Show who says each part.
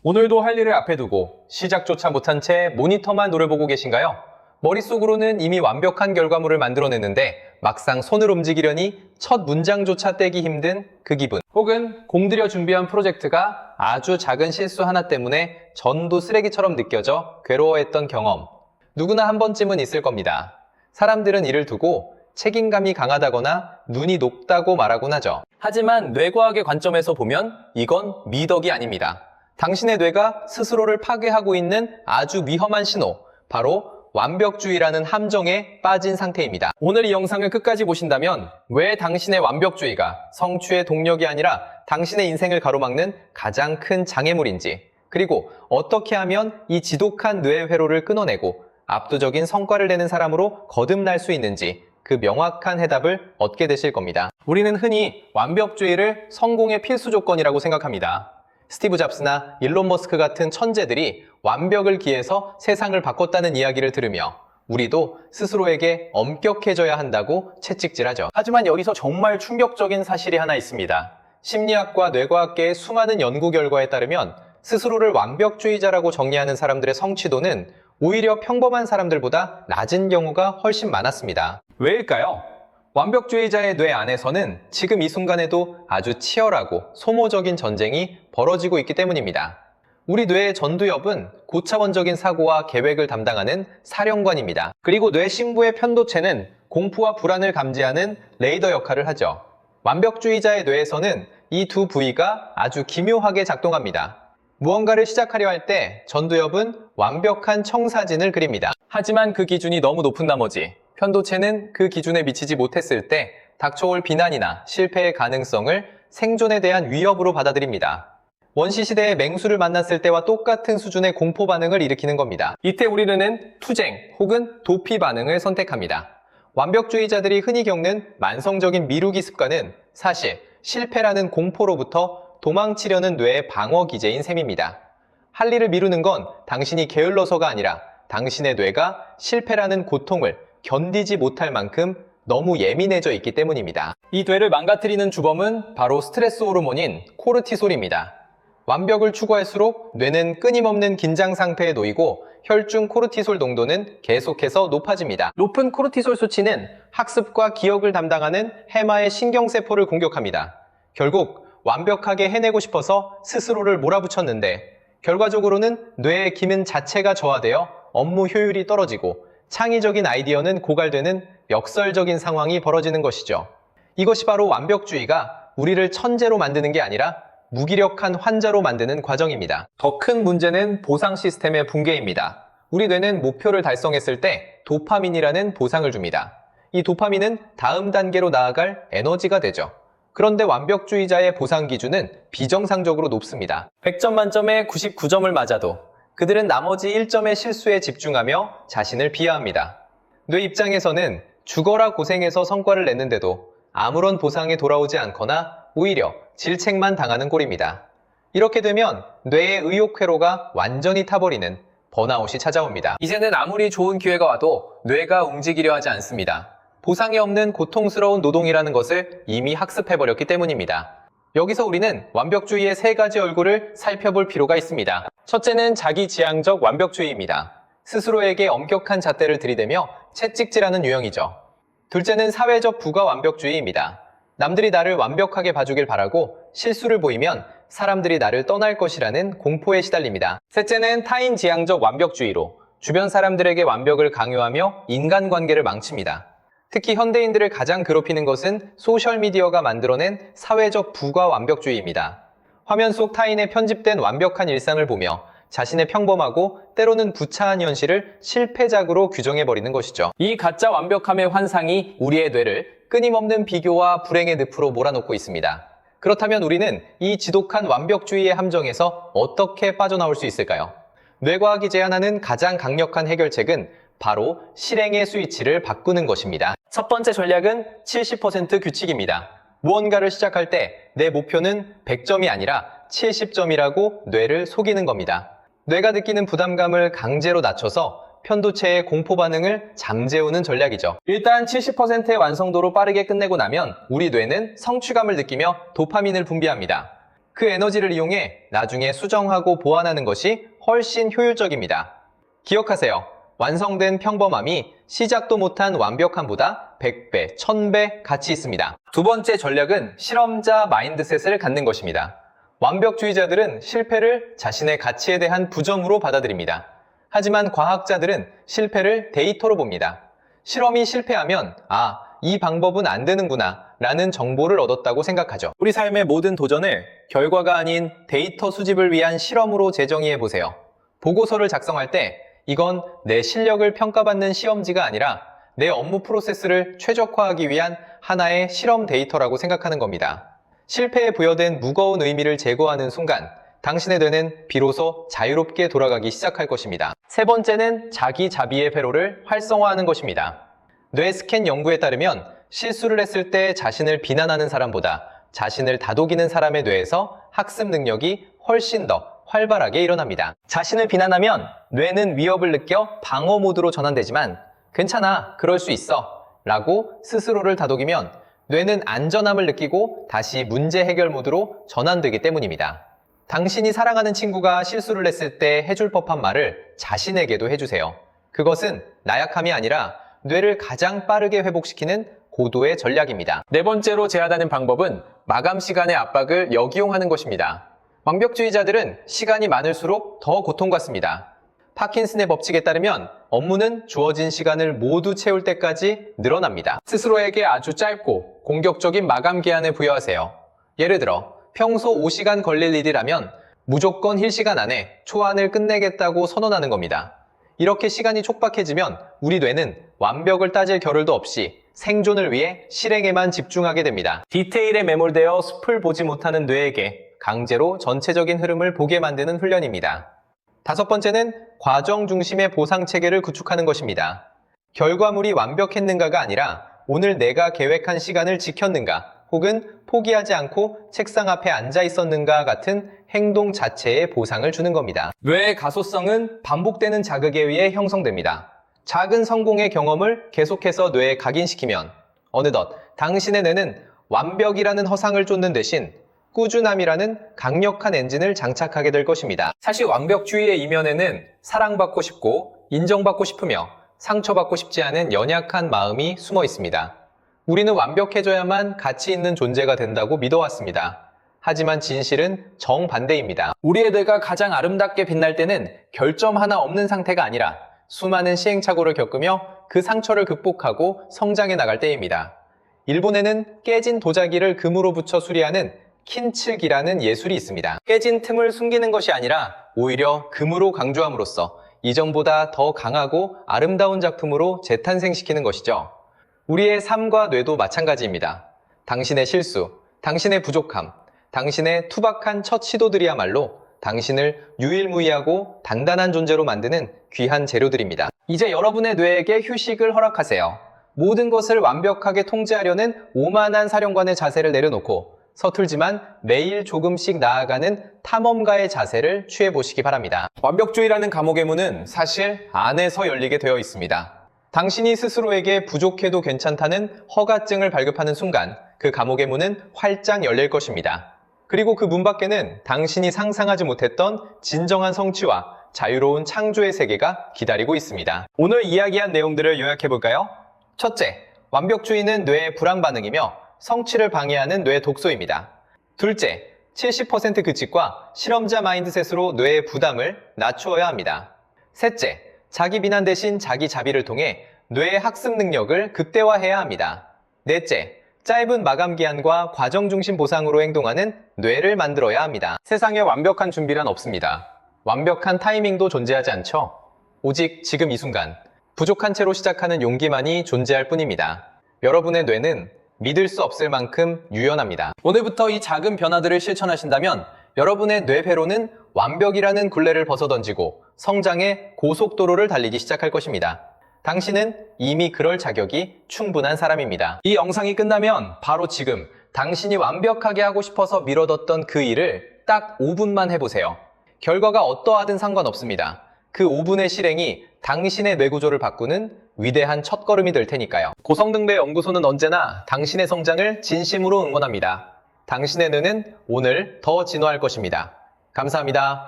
Speaker 1: 오늘도 할 일을 앞에 두고 시작조차 못한 채 모니터만 노려보고 계신가요? 머릿속으로는 이미 완벽한 결과물을 만들어냈는데 막상 손을 움직이려니 첫 문장조차 떼기 힘든 그 기분. 혹은 공들여 준비한 프로젝트가 아주 작은 실수 하나 때문에 전도 쓰레기처럼 느껴져 괴로워했던 경험. 누구나 한 번쯤은 있을 겁니다. 사람들은 이를 두고 책임감이 강하다거나 눈이 높다고 말하곤 하죠. 하지만 뇌과학의 관점에서 보면 이건 미덕이 아닙니다. 당신의 뇌가 스스로를 파괴하고 있는 아주 위험한 신호, 바로 완벽주의라는 함정에 빠진 상태입니다. 오늘 이 영상을 끝까지 보신다면 왜 당신의 완벽주의가 성취의 동력이 아니라 당신의 인생을 가로막는 가장 큰 장애물인지, 그리고 어떻게 하면 이 지독한 뇌 회로를 끊어내고 압도적인 성과를 내는 사람으로 거듭날 수 있는지 그 명확한 해답을 얻게 되실 겁니다. 우리는 흔히 완벽주의를 성공의 필수 조건이라고 생각합니다. 스티브 잡스나 일론 머스크 같은 천재들이 완벽을 기해서 세상을 바꿨다는 이야기를 들으며 우리도 스스로에게 엄격해져야 한다고 채찍질하죠. 하지만 여기서 정말 충격적인 사실이 하나 있습니다. 심리학과 뇌과학계의 수많은 연구 결과에 따르면 스스로를 완벽주의자라고 정의하는 사람들의 성취도는 오히려 평범한 사람들보다 낮은 경우가 훨씬 많았습니다. 왜일까요? 완벽주의자의 뇌 안에서는 지금 이 순간에도 아주 치열하고 소모적인 전쟁이 벌어지고 있기 때문입니다. 우리 뇌의 전두엽은 고차원적인 사고와 계획을 담당하는 사령관입니다. 그리고 뇌 심부의 편도체는 공포와 불안을 감지하는 레이더 역할을 하죠. 완벽주의자의 뇌에서는 이 두 부위가 아주 기묘하게 작동합니다. 무언가를 시작하려 할 때 전두엽은 완벽한 청사진을 그립니다. 하지만 그 기준이 너무 높은 나머지 편도체는 그 기준에 미치지 못했을 때 닥쳐올 비난이나 실패의 가능성을 생존에 대한 위협으로 받아들입니다. 원시시대의 맹수를 만났을 때와 똑같은 수준의 공포 반응을 일으키는 겁니다. 이때 우리는 투쟁 혹은 도피 반응을 선택합니다. 완벽주의자들이 흔히 겪는 만성적인 미루기 습관은 사실 실패라는 공포로부터 도망치려는 뇌의 방어 기제인 셈입니다. 할 일을 미루는 건 당신이 게을러서가 아니라 당신의 뇌가 실패라는 고통을 견디지 못할 만큼 너무 예민해져 있기 때문입니다. 이 뇌를 망가뜨리는 주범은 바로 스트레스 호르몬인 코르티솔입니다. 완벽을 추구할수록 뇌는 끊임없는 긴장 상태에 놓이고 혈중 코르티솔 농도는 계속해서 높아집니다. 높은 코르티솔 수치는 학습과 기억을 담당하는 해마의 신경세포를 공격합니다. 결국 완벽하게 해내고 싶어서 스스로를 몰아붙였는데 결과적으로는 뇌의 기능 자체가 저하되어 업무 효율이 떨어지고 창의적인 아이디어는 고갈되는 역설적인 상황이 벌어지는 것이죠. 이것이 바로 완벽주의가 우리를 천재로 만드는 게 아니라 무기력한 환자로 만드는 과정입니다. 더 큰 문제는 보상 시스템의 붕괴입니다. 우리 뇌는 목표를 달성했을 때 도파민이라는 보상을 줍니다. 이 도파민은 다음 단계로 나아갈 에너지가 되죠. 그런데 완벽주의자의 보상 기준은 비정상적으로 높습니다. 100점 만점에 99점을 맞아도 그들은 나머지 1점의 실수에 집중하며 자신을 비하합니다. 뇌 입장에서는 죽어라 고생해서 성과를 냈는데도 아무런 보상이 돌아오지 않거나 오히려 질책만 당하는 꼴입니다. 이렇게 되면 뇌의 의욕회로가 완전히 타버리는 번아웃이 찾아옵니다. 이제는 아무리 좋은 기회가 와도 뇌가 움직이려 하지 않습니다. 보상이 없는 고통스러운 노동이라는 것을 이미 학습해버렸기 때문입니다. 여기서 우리는 완벽주의의 세 가지 얼굴을 살펴볼 필요가 있습니다. 첫째는 자기지향적 완벽주의입니다. 스스로에게 엄격한 잣대를 들이대며 채찍질하는 유형이죠. 둘째는 사회적 부가 완벽주의입니다. 남들이 나를 완벽하게 봐주길 바라고 실수를 보이면 사람들이 나를 떠날 것이라는 공포에 시달립니다. 셋째는 타인지향적 완벽주의로 주변 사람들에게 완벽을 강요하며 인간관계를 망칩니다. 특히 현대인들을 가장 괴롭히는 것은 소셜미디어가 만들어낸 사회적 부가 완벽주의입니다. 화면 속 타인의 편집된 완벽한 일상을 보며 자신의 평범하고 때로는 부차한 현실을 실패작으로 규정해버리는 것이죠. 이 가짜 완벽함의 환상이 우리의 뇌를 끊임없는 비교와 불행의 늪으로 몰아넣고 있습니다. 그렇다면 우리는 이 지독한 완벽주의의 함정에서 어떻게 빠져나올 수 있을까요? 뇌과학이 제안하는 가장 강력한 해결책은 바로 실행의 스위치를 바꾸는 것입니다. 첫 번째 전략은 70% 규칙입니다. 무언가를 시작할 때 내 목표는 100점이 아니라 70점이라고 뇌를 속이는 겁니다. 뇌가 느끼는 부담감을 강제로 낮춰서 편도체의 공포 반응을 잠재우는 전략이죠. 일단 70%의 완성도로 빠르게 끝내고 나면 우리 뇌는 성취감을 느끼며 도파민을 분비합니다. 그 에너지를 이용해 나중에 수정하고 보완하는 것이 훨씬 효율적입니다. 기억하세요. 완성된 평범함이 시작도 못한 완벽함보다 100배, 1000배 가치 있습니다. 두 번째 전략은 실험자 마인드셋을 갖는 것입니다. 완벽주의자들은 실패를 자신의 가치에 대한 부정으로 받아들입니다. 하지만 과학자들은 실패를 데이터로 봅니다. 실험이 실패하면 이 방법은 안 되는구나 라는 정보를 얻었다고 생각하죠. 우리 삶의 모든 도전을 결과가 아닌 데이터 수집을 위한 실험으로 재정의해 보세요. 보고서를 작성할 때 이건 내 실력을 평가받는 시험지가 아니라 내 업무 프로세스를 최적화하기 위한 하나의 실험 데이터라고 생각하는 겁니다. 실패에 부여된 무거운 의미를 제거하는 순간 당신의 뇌는 비로소 자유롭게 돌아가기 시작할 것입니다. 세 번째는 자기 자비의 회로를 활성화하는 것입니다. 뇌 스캔 연구에 따르면 실수를 했을 때 자신을 비난하는 사람보다 자신을 다독이는 사람의 뇌에서 학습 능력이 훨씬 더 활발하게 일어납니다. 자신을 비난하면 뇌는 위협을 느껴 방어 모드로 전환되지만 괜찮아, 그럴 수 있어 라고 스스로를 다독이면 뇌는 안전함을 느끼고 다시 문제 해결 모드로 전환되기 때문입니다. 당신이 사랑하는 친구가 실수를 했을 때 해줄 법한 말을 자신에게도 해주세요. 그것은 나약함이 아니라 뇌를 가장 빠르게 회복시키는 고도의 전략입니다. 네 번째로 제안하는 방법은 마감 시간의 압박을 역이용하는 것입니다. 완벽주의자들은 시간이 많을수록 더 고통받습니다. 파킨슨의 법칙에 따르면 업무는 주어진 시간을 모두 채울 때까지 늘어납니다. 스스로에게 아주 짧고 공격적인 마감 기한을 부여하세요. 예를 들어 평소 5시간 걸릴 일이라면 무조건 힐 시간 안에 초안을 끝내겠다고 선언하는 겁니다. 이렇게 시간이 촉박해지면 우리 뇌는 완벽을 따질 겨를도 없이 생존을 위해 실행에만 집중하게 됩니다. 디테일에 매몰되어 숲을 보지 못하는 뇌에게 강제로 전체적인 흐름을 보게 만드는 훈련입니다. 다섯 번째는 과정 중심의 보상 체계를 구축하는 것입니다. 결과물이 완벽했는가가 아니라 오늘 내가 계획한 시간을 지켰는가 혹은 포기하지 않고 책상 앞에 앉아 있었는가 같은 행동 자체에 보상을 주는 겁니다. 뇌의 가소성은 반복되는 자극에 의해 형성됩니다. 작은 성공의 경험을 계속해서 뇌에 각인시키면 어느덧 당신의 뇌는 완벽이라는 허상을 쫓는 대신 꾸준함이라는 강력한 엔진을 장착하게 될 것입니다. 사실 완벽주의의 이면에는 사랑받고 싶고 인정받고 싶으며 상처받고 싶지 않은 연약한 마음이 숨어 있습니다. 우리는 완벽해져야만 가치 있는 존재가 된다고 믿어왔습니다. 하지만 진실은 정반대입니다. 우리의 뇌가 가장 아름답게 빛날 때는 결점 하나 없는 상태가 아니라 수많은 시행착오를 겪으며 그 상처를 극복하고 성장해 나갈 때입니다. 일본에는 깨진 도자기를 금으로 붙여 수리하는 킨칠기라는 예술이 있습니다. 깨진 틈을 숨기는 것이 아니라 오히려 금으로 강조함으로써 이전보다 더 강하고 아름다운 작품으로 재탄생시키는 것이죠. 우리의 삶과 뇌도 마찬가지입니다. 당신의 실수, 당신의 부족함, 당신의 투박한 첫 시도들이야말로 당신을 유일무이하고 단단한 존재로 만드는 귀한 재료들입니다. 이제 여러분의 뇌에게 휴식을 허락하세요. 모든 것을 완벽하게 통제하려는 오만한 사령관의 자세를 내려놓고 서툴지만 매일 조금씩 나아가는 탐험가의 자세를 취해보시기 바랍니다. 완벽주의라는 감옥의 문은 사실 안에서 열리게 되어 있습니다. 당신이 스스로에게 부족해도 괜찮다는 허가증을 발급하는 순간 그 감옥의 문은 활짝 열릴 것입니다. 그리고 그 문 밖에는 당신이 상상하지 못했던 진정한 성취와 자유로운 창조의 세계가 기다리고 있습니다. 오늘 이야기한 내용들을 요약해볼까요? 첫째, 완벽주의는 뇌의 불안 반응이며 성취를 방해하는 뇌 독소입니다. 둘째, 70% 규칙과 실험자 마인드셋으로 뇌의 부담을 낮추어야 합니다. 셋째, 자기 비난 대신 자기 자비를 통해 뇌의 학습 능력을 극대화해야 합니다. 넷째, 짧은 마감 기한과 과정 중심 보상으로 행동하는 뇌를 만들어야 합니다. 세상에 완벽한 준비란 없습니다. 완벽한 타이밍도 존재하지 않죠. 오직 지금 이 순간, 부족한 채로 시작하는 용기만이 존재할 뿐입니다. 여러분의 뇌는 믿을 수 없을 만큼 유연합니다. 오늘부터 이 작은 변화들을 실천하신다면 여러분의 뇌회로는 완벽이라는 굴레를 벗어던지고 성장의 고속도로를 달리기 시작할 것입니다. 당신은 이미 그럴 자격이 충분한 사람입니다. 이 영상이 끝나면 바로 지금 당신이 완벽하게 하고 싶어서 미뤄뒀던 그 일을 딱 5분만 해보세요. 결과가 어떠하든 상관없습니다. 그 5분의 실행이 당신의 뇌구조를 바꾸는 위대한 첫걸음이 될 테니까요. 고성등배 연구소는 언제나 당신의 성장을 진심으로 응원합니다. 당신의 뇌는 오늘 더 진화할 것입니다. 감사합니다.